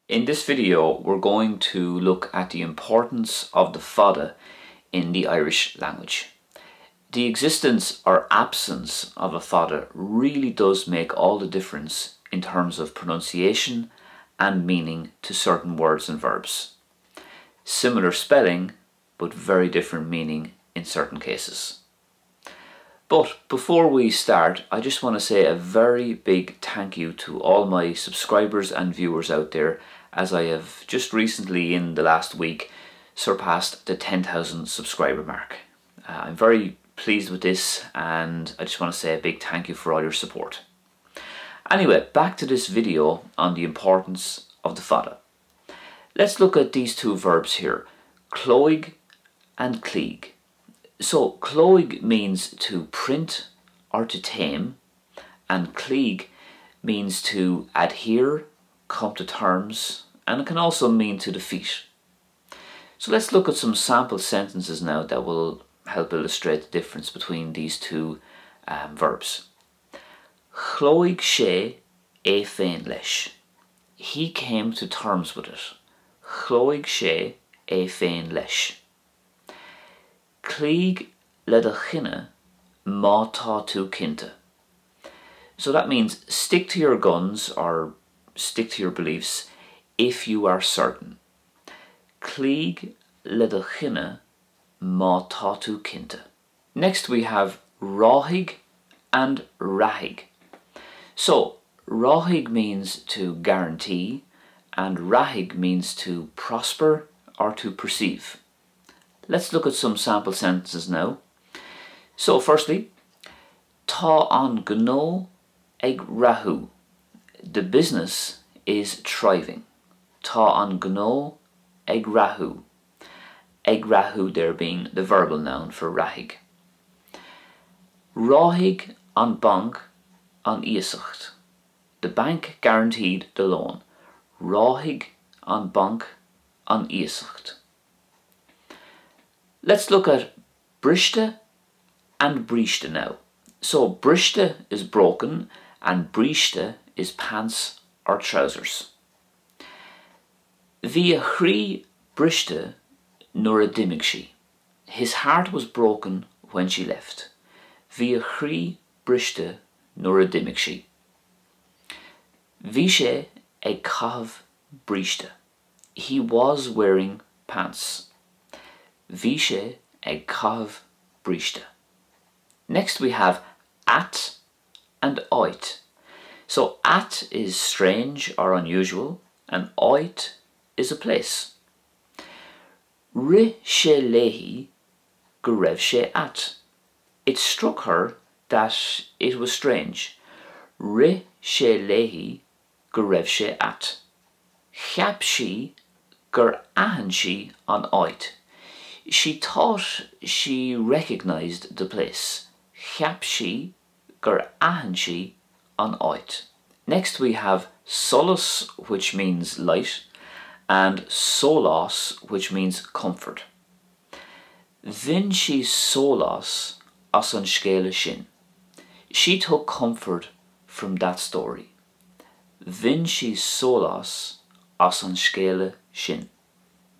In this video, we're going to look at the importance of the Fada in the Irish language. The existence or absence of a Fada really does make all the difference in terms of pronunciation and meaning to certain words and verbs. Similar spelling, but very different meaning in certain cases. But before we start, I just want to say a very big thank you to all my subscribers and viewers out there, as I have just recently in the last week surpassed the 10,000 subscriber mark. I'm very pleased with this, and I just want to say a big thank you for all your support. Anyway, back to this video on the importance of the Fada. Let's look at these two verbs here, cloig and cleag. So cloig means to print or to tame, and cleag means to adhere, come to terms, and it can also mean to defeat. So let's look at some sample sentences now that will help illustrate the difference between these two verbs. Chlóigh sé é féin leis. He came to terms with it. Chlóigh sé é féin leis. Cleag le do chinne má tá tú cinnte. So that means stick to your guns or stick to your beliefs if you are certain. Cleag le do chinne má tá tú cinnte. Next we have ráthig and rathig. So ráthig means to guarantee and rathig means to prosper or to perceive. Let's look at some sample sentences now. So firstly, tá an gnó ag rathú. The business is thriving. Tá an gnó ag rathú. Ag rathú there being the verbal noun for rathig. Ráthig an bank an íosacht. The bank guaranteed the loan. Ráthig an bank an íosacht. Let's look at briste and bríste now. So briste is broken and bríste is pants or trousers. Bhí a chrí briste nuair a d'imigh sí. His heart was broken when she left. Bhí a chrí briste nuair a d'imigh sí. Bhí sé ag cathbh bríste. He was wearing pants. Bhí sé ag cathbh bríste. Next we have at and oit. So at is strange or unusual and oit is a place. Ri sé léhi go raibh sé at. It struck her that it was strange. Ri sé léhi go raibh sé at. Cheap sí gur ahan sí an oit. She thought she recognized the place. Cheap sí gur ahan sí an oit. Next we have solace, which means light, and solas, which means comfort. Bhíonn sí solas as an scéala sin. She took comfort from that story. Bhíonn sí solas as an scéala sin.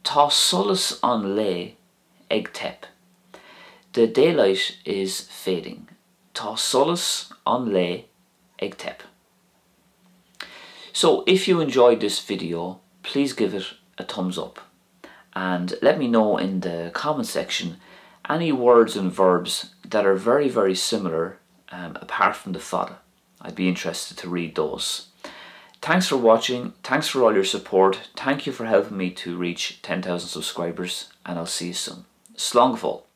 Tá solas an lé ag tep. The daylight is fading. Tá solas an lé ag tep. So if you enjoyed this video, please give it a thumbs up and let me know in the comment section any words and verbs that are very similar apart from the Fada. I'd be interested to read those. Thanks for watching, thanks for all your support, thank you for helping me to reach 10,000 subscribers, and I'll see you soon. Slán go fóill.